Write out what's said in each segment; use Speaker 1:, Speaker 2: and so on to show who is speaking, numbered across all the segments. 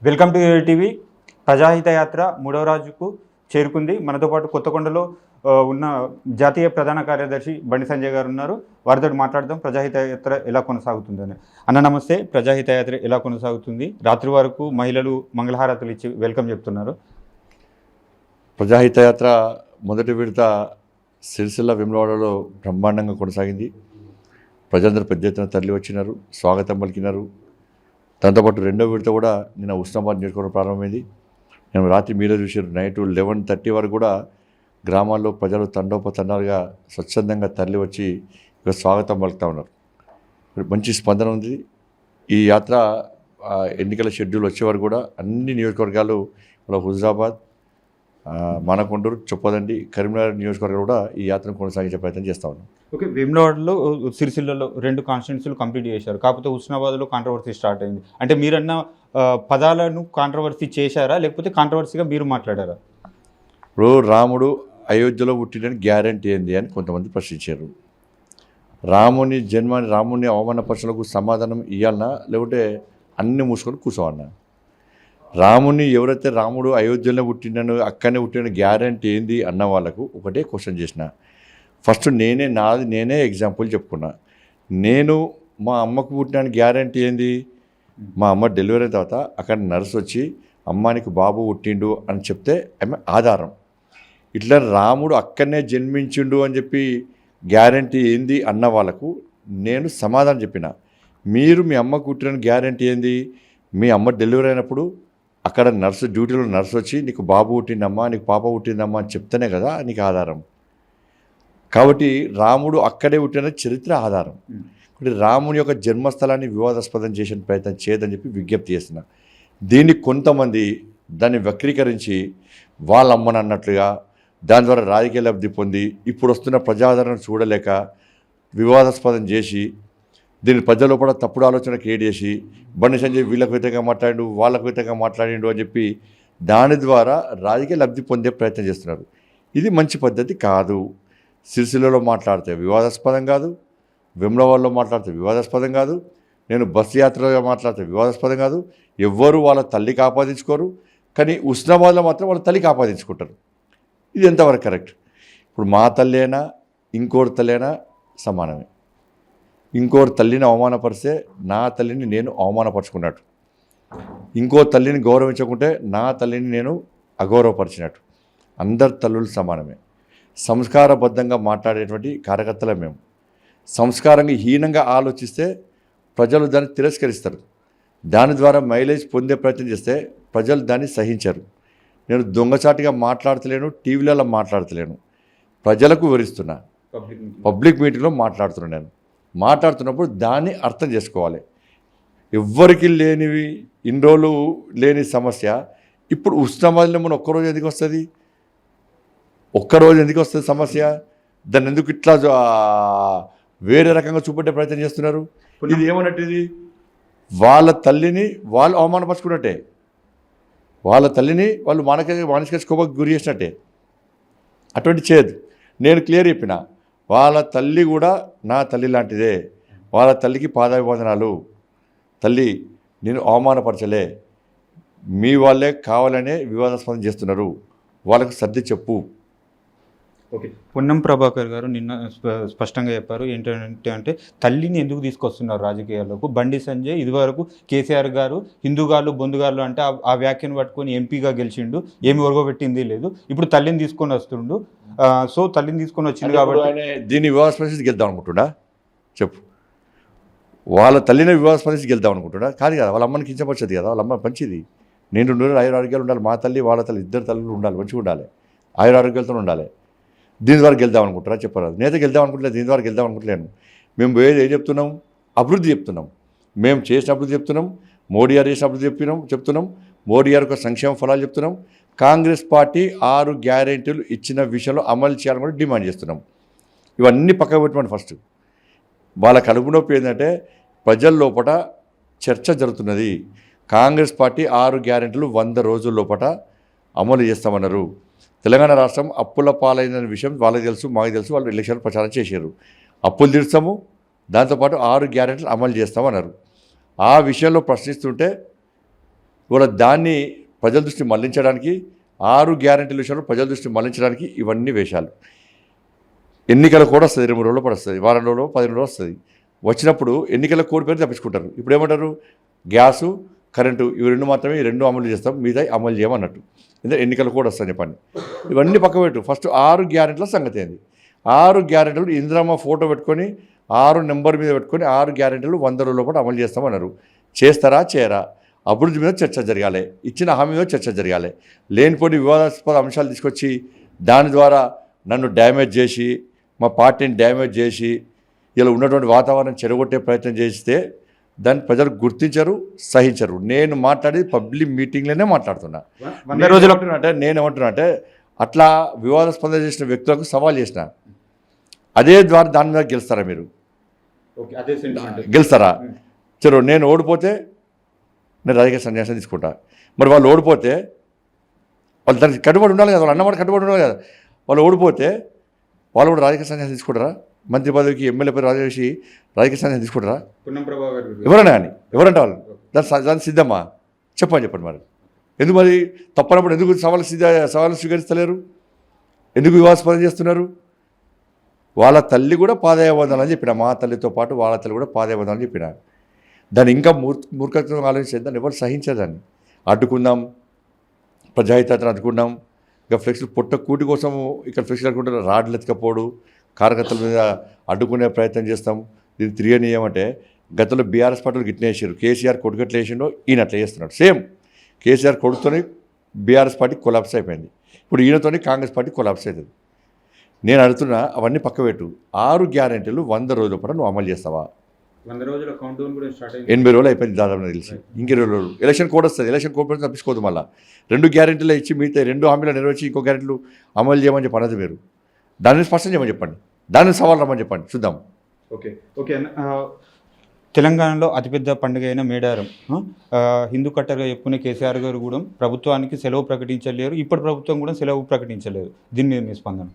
Speaker 1: Welcome to UA TV. ప్రజాహిత యాత్ర మూడవ రోజుకు చేరుకుంది. మనతో పాటు కొత్తకొండలో ఉన్న జాతీయ ప్రధాన కార్యదర్శి బండి సంజయ్ గారు ఉన్నారు. వారితో మాట్లాడదాం. ప్రజాహిత యాత్ర ఎలా కొనసాగుతుందని. అన్న నమస్తే. ప్రజాహిత యాత్ర ఎలా కొనసాగుతుంది? రాత్రి వరకు మహిళలు మంగళహారతులు ఇచ్చి వెల్కమ్ చెప్తున్నారు.
Speaker 2: ప్రజాహిత యాత్ర మొదటి విడత సిరిసిల్ల వేములవాడలో బ్రహ్మాండంగా కొనసాగింది. ప్రజలందరూ పెద్ద ఎత్తున తరలి వచ్చినారు, స్వాగతం పలికినారు. దాంతోపాటు రెండో విడత కూడా నిన్న ఉస్నాబాద్ నియోజకవర్గం ప్రారంభమైంది. నేను రాత్రి మీలో చూసారు, నైట్ 11:30 వరకు కూడా గ్రామాల్లో ప్రజలు తండోపతండాలుగా స్వచ్ఛందంగా తరలి వచ్చి ఇక స్వాగతం పలుకుతూ ఉన్నారు. మంచి స్పందన ఉంది. ఈ యాత్ర ఎన్నికల షెడ్యూల్ వచ్చే వరకు కూడా అన్ని నియోజకవర్గాలు, హుజరాబాద్, మానకొండూరు, చొప్పదండి, కరీంనగర్ నియోజకవర్గాలు కూడా ఈ యాత్రను కొనసాగించే ప్రయత్నం చేస్తూ ఉన్నాం.
Speaker 1: ఓకే, వేములవాడలో సిరిసిల్లలో 2 కాన్స్టిట్యున్సీలు కంప్లీట్ చేశారు. కాకపోతే హుస్నాబాద్లో కాంట్రవర్సీ స్టార్ట్ అయింది. అంటే మీరన్న పదాలను కాంట్రవర్సీ చేశారా, లేకపోతే కాంట్రవర్సీగా మీరు మాట్లాడారా?
Speaker 2: ఇప్పుడు రాముడు అయోధ్యలో పుట్టినని గ్యారంటీ ఏంది అని కొంతమంది ప్రశ్నించారు. రాముని అవమానపరచలకు సమాధానం ఇవ్వాలన్నా, లేకుంటే అన్ని మూసుకొని కూర్చోవన్నా? రాముడు అయోధ్యలో పుట్టినను, అక్కడనే పుట్టిన గ్యారంటీ ఏంది అన్న వాళ్ళకు ఒకటే క్వశ్చన్ చేసిన. ఫస్ట్ నేనే ఎగ్జాంపుల్ చెప్పుకున్నా. నేను మా అమ్మకు పుట్టిన గ్యారంటీ ఏంది? మా అమ్మ డెలివరీ అయిన తర్వాత అక్కడ నర్స్ వచ్చి అమ్మానికి బాబు పుట్టిండు అని చెప్తే ఆమె ఆధారం. ఇట్లా రాముడు అక్కడనే జన్మించిండు అని చెప్పి గ్యారంటీ ఏంది అన్న వాళ్ళకు నేను సమాధానం చెప్పిన. మీరు మీ అమ్మకు పుట్టిన గ్యారంటీ ఏంది? మీ అమ్మ డెలివరీ అయినప్పుడు అక్కడ డ్యూటీలో నర్స్ వచ్చి నీకు బాబు పుట్టిందమ్మా, నీకు పాప పుట్టిందమ్మా అని చెప్తేనే కదా నీకు ఆధారం. కాబట్టి రాముడు అక్కడే పుట్టిన చరిత్ర ఆధారం. కాబట్టి రాముని యొక్క జన్మస్థలాన్ని వివాదాస్పదం చేసిన ప్రయత్నం చేయదని చెప్పి విజ్ఞప్తి చేస్తున్నా. దీన్ని కొంతమంది దాన్ని వక్రీకరించి వాళ్ళ అమ్మని అన్నట్లుగా, దాని ద్వారా రాజకీయ లబ్ధి పొంది ఇప్పుడు వస్తున్న ప్రజాదరణ చూడలేక వివాదాస్పదం చేసి దీన్ని ప్రజల కూడా తప్పుడు ఆలోచన క్రియేట్ చేసి బండి సంజయ్ వీళ్ళకు వ్యతిరేకంగా మాట్లాడిండు, వాళ్ళకు వ్యతిరేకంగా మాట్లాడిండు అని చెప్పి దాని ద్వారా రాజకీయ లబ్ధి పొందే ప్రయత్నం చేస్తున్నారు. ఇది మంచి పద్ధతి కాదు. సిరిసిల్లలో మాట్లాడితే వివాదాస్పదం కాదు, వేములవాడలో మాట్లాడితే వివాదాస్పదం కాదు, నేను బస్సు యాత్రలో మాట్లాడితే వివాదాస్పదం కాదు. ఎవ్వరూ వాళ్ళ తల్లికి ఆపాదించుకోరు, కానీ ఉస్నాబాద్లో మాత్రం వాళ్ళ తల్లికి ఆపాదించుకుంటారు. ఇది ఎంతవరకు కరెక్ట్? ఇప్పుడు మా తల్లి అయినా ఇంకోటి తల్లి అయినా సమానమే. ఇంకోటి తల్లిని అవమానపరిస్తే నా తల్లిని నేను అవమానపరుచుకున్నట్టు, ఇంకో తల్లిని గౌరవించకుంటే నా తల్లిని నేను అగౌరవపరిచినట్టు. అందరు తల్లులు సమానమే. సంస్కారబద్ధంగా మాట్లాడేటువంటి కార్యకర్తలే మేము. సంస్కారంగా హీనంగా ఆలోచిస్తే ప్రజలు దాన్ని తిరస్కరిస్తారు. దాని ద్వారా మైలేజ్ పొందే ప్రయత్నం చేస్తే ప్రజలు దాన్ని సహించరు. నేను దొంగచాటుగా మాట్లాడతలేను, టీవీలలో మాట్లాడతలేను, ప్రజలకు వివరిస్తున్నా, పబ్లిక్ మీటింగ్లో మాట్లాడుతున్నాను. నేను మాట్లాడుతున్నప్పుడు దాన్ని అర్థం చేసుకోవాలి. ఎవ్వరికి లేనివి, ఇన్ని రోజులు లేని సమస్య ఇప్పుడు ఉస్నాబాద్లో మనం ఒక్కరోజు ఎందుకు వస్తుంది? ఒక్కరోజు ఎందుకు వస్తుంది సమస్య? దాన్ని ఎందుకు ఇట్లా వేరే రకంగా చూపెట్టే ప్రయత్నం చేస్తున్నారు? ఇది ఏమన్నట్టు? ఇది వాళ్ళ తల్లిని వాళ్ళు అవమానపరుచుకున్నట్టే, వాళ్ళ తల్లిని వాళ్ళు మానసిక క్షోభకు గురి చేసినట్టే. అటువంటి చేయదు. నేను క్లియర్ చెప్పిన, వాళ్ళ తల్లి కూడా నా తల్లి లాంటిదే. వాళ్ళ తల్లికి పాదాభివందనాలు. తల్లి, నేను అవమానపరచలే, మీ వాళ్ళే కావాలనే వివాదాస్పదం చేస్తున్నారు, వాళ్ళకు సర్ది చెప్పు.
Speaker 1: ఓకే, పొన్నం ప్రభాకర్ గారు నిన్న స్పష్టంగా చెప్పారు. ఏంటంటే తల్లిని ఎందుకు తీసుకొస్తున్నారు రాజకీయాల్లోకి? బండి సంజయ్ ఇదివరకు కేసీఆర్ గారు హిందూగాళ్ళు బొందుగాళ్ళు అంటే ఆ వ్యాఖ్యను పట్టుకొని ఎంపీగా గెలిచిండు, ఏమి ఒరగబెట్టింది లేదు. ఇప్పుడు తల్లిని తీసుకొని వస్తుండు. సో తల్లిని తీసుకొని వచ్చింది కాబట్టి
Speaker 2: దీన్ని వివాదాస్పదించి గెలుద్దాం అనుకుంటున్నా? చెప్పు. వాళ్ళ తల్లిని వివాదాస్పదించి గెలుద్దాం అనుకుంటున్నా? కాదు కదా. వాళ్ళ అమ్మని కించపరచదు కదా. వాళ్ళ అమ్మ మంచిది. నేను 100 ఆయురారోగ్యాలు ఉండాలి. మా తల్లి వాళ్ళ తల్లి ఇద్దరు తల్లులు ఉండాలి, మంచిగా ఉండాలి, ఆయురారోగ్యాలతో ఉండాలి. దీని ద్వారా గెలుద్దాం అనుకుంటారా? చెప్పరాదు. నేత గెలుద్దాం అనుకుంటలేదు, దీని ద్వారా గెలుద్దాం అనుకుంటలేను. మేము ఏం చెప్తున్నాం? అభివృద్ధి చెప్తున్నాం. మేము చేసిన అభివృద్ధి చెప్తున్నాం. మోడీ గారు చేసిన అభివృద్ధి చెప్తున్నాం. మోడీ గారు ఒక సంక్షేమ ఫలాలు చెప్తున్నాం. కాంగ్రెస్ పార్టీ 6 గ్యారెంటీలు ఇచ్చిన విషయంలో అమలు చేయాలని కూడా డిమాండ్ చేస్తున్నాం. ఇవన్నీ పక్కకు పెట్టమని ఫస్ట్. వాళ్ళ కడుపు నొప్పి ఏంటంటే ప్రజల లోపల చర్చ జరుగుతున్నది. కాంగ్రెస్ పార్టీ 6 గ్యారెంటీలు 100 రోజుల లోపల అమలు చేస్తామన్నారు. తెలంగాణ రాష్ట్రం అప్పుల పాలైన విషయం వాళ్ళకి తెలుసు, మాకు తెలుసు. వాళ్ళు ఎలక్షన్ ప్రచారం చేశారు. అప్పులు తీర్చాము, దాంతోపాటు 6 గ్యారెంటీలు అమలు చేస్తామన్నారు. ఆ విషయంలో ప్రశ్నిస్తుంటే ఇవాళ దాన్ని ప్రజల దృష్టి మళ్లించడానికి 6 గ్యారెంటీల విషయంలో ప్రజల దృష్టి మళ్లించడానికి ఇవన్నీ వేషాలు. ఎన్నికల కూడా వస్తుంది, 2 రోజుల్లో పడుతుంది, వారం రోజులు 10 రోజులు వస్తుంది. వచ్చినప్పుడు ఎన్నికల కోడ్ పేరు తప్పించుకుంటారు. ఇప్పుడు ఏమంటారు, గ్యాసు కరెంటు ఇవి 2 మాత్రమే, ఈ 2 అమలు చేస్తాం, మిగతా అమలు చేయమన్నట్టు. ఎందుకంటే ఎన్నికల కోడ్ వస్తుంది చెప్పండి. ఇవన్నీ పక్క పెట్టు. ఫస్ట్ 6 గ్యారెంటీల సంగతి ఏంది? 6 గ్యారెంటీలు ఇందిరమ్మ ఫోటో పెట్టుకొని 6 నెంబర్ మీద పెట్టుకొని 6 గ్యారెంటీలు 100 రోజుల పాటు అమలు చేస్తామన్నారు. చేస్తారా చేయరా? అభివృద్ధి మీద చర్చ జరగాలి, ఇచ్చిన హామీ మీద చర్చ జరగాలి. లేనిపోని వివాదాస్పద అంశాలు తీసుకొచ్చి దాని ద్వారా నన్ను డ్యామేజ్ చేసి, మా పార్టీని డ్యామేజ్ చేసి, ఇలా ఉన్నటువంటి వాతావరణం చెడగొట్టే ప్రయత్నం చేస్తే దాన్ని ప్రజలు గుర్తించరు, సహించరు. నేను మాట్లాడేది పబ్లిక్ మీటింగ్లోనే మాట్లాడుతున్నా.
Speaker 1: 100 రోజుల
Speaker 2: అంటే నేనేమంటున్నా అంటే, అట్లా వివాదాస్పదం చేసిన వ్యక్తులకు సవాల్ చేసిన అదే ద్వారా దాని మీద గెలుస్తారా మీరు? గెలుస్తారా? చలో నేను ఓడిపోతే నేను రాజకీయ సన్యాసం తీసుకుంటా. మరి వాళ్ళు ఓడిపోతే వాళ్ళు దానికి కట్టుబడి ఉండాలి కదా, వాళ్ళు అన్నమాట కట్టుబడి ఉండాలి కదా. వాళ్ళు ఓడిపోతే వాళ్ళు కూడా రాజకీయ సన్యాసం తీసుకుంటారా? మంత్రి పదవికి ఎమ్మెల్యే పదవి రాజేసి రాజకీయ సన్యాసం తీసుకుంటారా? ఎవరైనా కానీ ఎవరంటే వాళ్ళు దాని సిద్ధమా? చెప్పండి మరి. ఎందుకు మరి తప్పనప్పుడు ఎందుకు సవాలు స్వీకరిస్తలేరు? ఎందుకు వివాదాస్పదం చేస్తున్నారు? వాళ్ళ తల్లి కూడా పాదయాబంధాలు అని చెప్పిన, మా తల్లితో పాటు వాళ్ళ తల్లి కూడా పాదయాబంధాలు అని చెప్పిన. దాన్ని ఇంకా మూర్ఖత్వం ఆలోచించేది, దాన్ని ఎవరు సహించేదాన్ని. అడ్డుకుందాం, ప్రజాహితాన్ని అడ్డుకున్నాం. ఇక ఫ్లెక్స్లు పొట్ట కూటి కోసం ఇక్కడ ఫ్లెక్స్లు అడ్డుకుంటారు, రాడ్లు ఎత్తుకపోడు, కార్యకర్తల మీద అడ్డుకునే ప్రయత్నం చేస్తాం. దీన్ని తిరగనీయమంటే గతంలో బీఆర్ఎస్ పార్టీలు గిట్నే వేసారు. కేసీఆర్ కొడుకట్లు వేసిండో ఈయన అట్లా చేస్తున్నాడు. సేమ్ కేసీఆర్ కొడుకుతోని బీఆర్ఎస్ పార్టీ కొలాప్స్ అయిపోయింది. ఇప్పుడు ఈయనతోని కాంగ్రెస్ పార్టీ కొలాప్స్ అవుతుంది. నేను అడుగుతున్నా, అవన్నీ పక్క పెట్టు. 6 గ్యారెంటీలు 100 రోజుల పాటు నువ్వు అమలు చేస్తావా?
Speaker 1: 100 రోజుల కౌంట్డౌన్ కూడా స్టార్ట్ అయింది.
Speaker 2: 80 రోజులు అయిపోయింది దాదాపు తెలిసి. ఇంక 20 రోజులు ఎలక్షన్ కోడ్ వస్తుంది. ఎలక్షన్ కోడ్ పెడితే తప్పించుకోదు. మళ్ళీ 2 గ్యారెంటీలు ఇచ్చి మిగతా 2 హామీలు నెరవేర్చి ఇంకో గ్యారెంటీలు అమలు చేయమని చెప్పి అన్నది మీరు. దాన్ని స్పష్టం చేయమని చెప్పండి, దాన్ని సవాల్ రమ్మని చెప్పండి, చూద్దాం.
Speaker 1: ఓకే తెలంగాణలో అతిపెద్ద పండుగ అయిన మేడారం హిందూ కట్టర్గా చెప్పుకునే కేసీఆర్ గారు కూడా ప్రభుత్వానికి సెలవు ప్రకటించలేరు. ఇప్పటి ప్రభుత్వం కూడా సెలవు ప్రకటించలేదు. దీని మీద మీ స్పందన?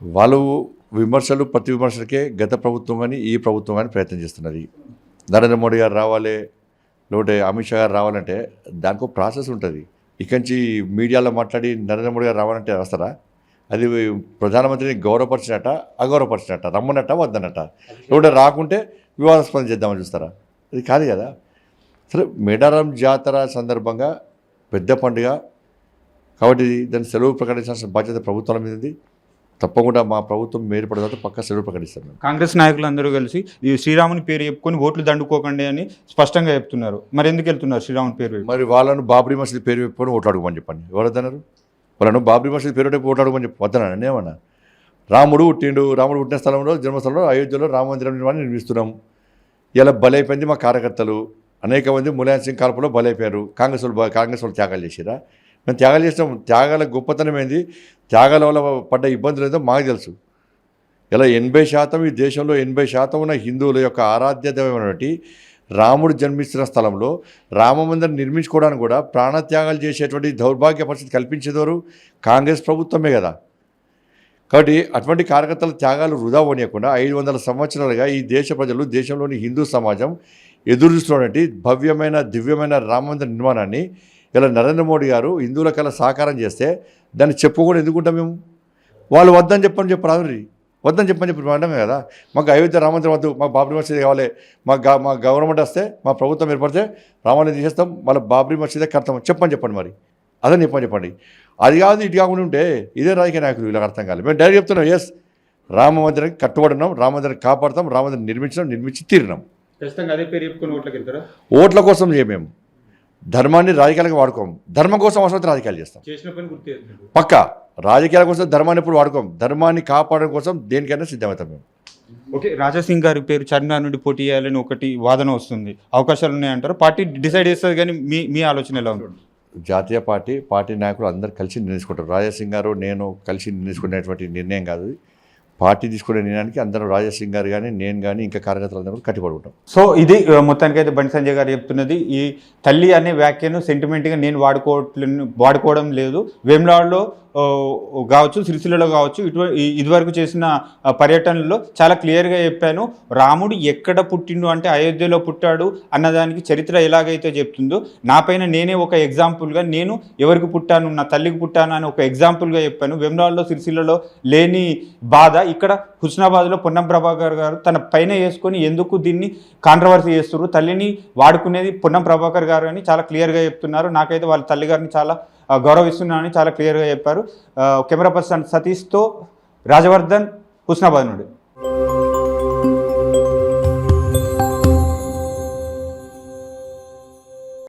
Speaker 2: వాళ్ళు విమర్శలు ప్రతి విమర్శలకే గత ప్రభుత్వం కానీ ఈ ప్రభుత్వం కానీ ప్రయత్నం చేస్తున్నది. నరేంద్ర మోడీ గారు రావాలి, లేకపోతే అమిత్ షా గారు రావాలంటే దానికి ఒక ప్రాసెస్ ఉంటుంది. ఇక్కడి నుంచి మీడియాలో మాట్లాడి నరేంద్ర మోడీ గారు రావాలంటే వస్తారా? అది ప్రధానమంత్రిని గౌరవపరిచినట్ట, అగౌరవపరిచినట్ట, రమ్మన్నట్ట, వద్దన్నట్ట. లేకపోతే రాకుంటే వివాదాస్పదం చేద్దామని చూస్తారా? అది కాదు కదా. సరే, మేడారం జాతర సందర్భంగా పెద్ద పండుగ కాబట్టి దాన్ని సెలవు ప్రకటించాల్సిన బాధ్యత ప్రభుత్వాల మీద ఉంది. తప్పకుండా మా ప్రభుత్వం ఏర్పడిన తర్వాత పక్కా సెలవు ప్రకటిస్తాం.
Speaker 1: కాంగ్రెస్ నాయకులందరూ కలిసి ఈ శ్రీరాముని పేరు చెప్పుకొని ఓట్లు దండుకోకండి అని స్పష్టంగా చెప్తున్నారు. మరి ఎందుకు వెళ్తున్నారు శ్రీరాముని పేరు?
Speaker 2: మరి వాళ్ళను బాబ్రీ మసీద్ పేరు చెప్పుకొని ఓట్లు అడుగుమని చెప్పండి. ఎవరద్దన్నారు? వాళ్ళను బాబ్రీ మసీద్ పేరు చెప్పి ఓట్లు అడుగుమని చెప్పి వద్దనండి. ఏమన్నా రాముడు పుట్టిన స్థలంలో జన్మస్థలంలో అయోధ్యలో రామ మందిరం నిర్మాణం నిర్మిస్తున్నాం. ఇలా బలైపోయింది మా కార్యకర్తలు. అనేక మంది ములాయం సింగ్ కాల్పులో బలైపోయారు. కాంగ్రెస్ వాళ్ళు త్యాగాలు చేసిరా? మేము త్యాగాలు చేసినాం. త్యాగాల గొప్పతనం ఏంది, త్యాగాల వల్ల పడ్డ ఇబ్బందులు ఏదో మాకు తెలుసు. ఇలా 80% ఈ దేశంలో 80% ఉన్న హిందువుల యొక్క ఆరాధ్య దైవమైనటువంటి రాముడు జన్మిస్తున్న స్థలంలో రామమందిరం నిర్మించుకోవడానికి కూడా ప్రాణత్యాగాలు చేసేటువంటి దౌర్భాగ్య పరిస్థితి కల్పించేదోరు కాంగ్రెస్ ప్రభుత్వమే కదా. కాబట్టి అటువంటి కార్యకర్తల త్యాగాలు వృధా పోనీయకుండా 500 సంవత్సరాలుగా ఈ దేశ ప్రజలు, దేశంలోని హిందూ సమాజం ఎదురు చూస్తున్నటువంటి భవ్యమైన దివ్యమైన రామమందిర నిర్మాణాన్ని ఇలా నరేంద్ర మోడీ గారు హిందువుల కల్లా సాకారం చేస్తే దాన్ని చెప్పుకోకుండా ఎందుకుంటాం మేము? వాళ్ళు వద్దని చెప్పని చెప్పి అనడమే కదా. మాకు అయోధ్య రామమందిరం వద్దు, మాకు బాబ్రీ మసీద్ కావాలి, మా గవర్నమెంట్ వస్తే, మా ప్రభుత్వం ఏర్పడితే రామాన్ని తీసేస్తాం, మళ్ళీ బాబ్రీ మసీదే కడతాం చెప్పండి మరి. అదని చెప్పండి. అది కాదు ఇటు కాకుండా ఉంటే ఇదే రాజకీయ నాయకులు వీళ్ళకి అర్థం కాలేదు. మేము డైరెక్ట్ చెప్తున్నాం, ఎస్ రామ మందిరానికి కట్టుబడి ఉన్నాం, రామ మందిరాన్ని కాపాడుతాం, రామ మందిరం నిర్మించి తీరినాం.
Speaker 1: అదే పేరు చెప్పుకొని ఓట్లకి వెళ్తారా?
Speaker 2: ఓట్ల కోసం చేయమేము ధర్మాన్ని రాజకీయాలకు వాడుకోం. ధర్మం కోసం అవసరం రాజకీయాలు చేస్తాం పక్క. రాజకీయాల కోసం ధర్మాన్ని ఎప్పుడు వాడుకోం. ధర్మాన్ని కాపాడడం కోసం దేనికైనా సిద్ధమవుతాం మేము.
Speaker 1: ఓకే, రాజాసింగ్ గారి పేరు చార్మినార్ నుండి పోటీ చేయాలని ఒకటి వాదన వస్తుంది. అవకాశాలు ఉన్నాయంటారు? పార్టీ డిసైడ్ చేస్తుంది, కానీ మీ ఆలోచన ఎలా ఉంటుంది?
Speaker 2: జాతీయ పార్టీ నాయకులు అందరూ కలిసి నిర్ణయించుకుంటారు. రాజాసింగ్ గారు నేను కలిసి నిర్ణయించుకునేటువంటి నిర్ణయం కాదు. పార్టీ తీసుకునే నిర్ణయానికి అందరం రాజా సింగ్ గారు కానీ నేను కానీ ఇంకా కార్యకర్తలు అందరూ కట్టుబడి ఉంటాం.
Speaker 1: సో ఇది మొత్తానికైతే బండి సంజయ్ గారు చెప్తున్నది. ఈ తల్లి అనే వ్యాఖ్యను సెంటిమెంట్గా నేను వాడుకోవడం లేదు. వేములవాడలో కావచ్చు, సిరిసిల్లలో కావచ్చు, ఇదివరకు చేసిన పర్యటనలో చాలా క్లియర్గా చెప్పాను. రాముడు ఎక్కడ పుట్టిండు అంటే అయోధ్యలో పుట్టాడు అన్నదానికి చరిత్ర ఎలాగైతే చెప్తుందో, నాపైన నేనే ఒక ఎగ్జాంపుల్గా నేను ఎవరికి పుట్టాను, నా తల్లికి పుట్టాను అని ఒక ఎగ్జాంపుల్గా చెప్పాను. వేములవాడలో, సిరిసిల్లలో లేని బాధ ఇక్కడ హుస్నాబాద్లో పొన్నం ప్రభాకర్ గారు తన పైన వేసుకొని ఎందుకు దీన్ని కాంట్రవర్సీ చేస్తున్నారు, తల్లిని వాడుకునేది పొన్నం ప్రభాకర్ గారు అని చాలా క్లియర్గా చెప్తున్నారు. నాకైతే వాళ్ళ తల్లి గారిని చాలా గౌరవిస్తున్నానని చాలా క్లియర్గా చెప్పారు. కెమెరా పర్సన్ సతీష్తో రాజవర్ధన్, హుస్నాబాద్ నుండి.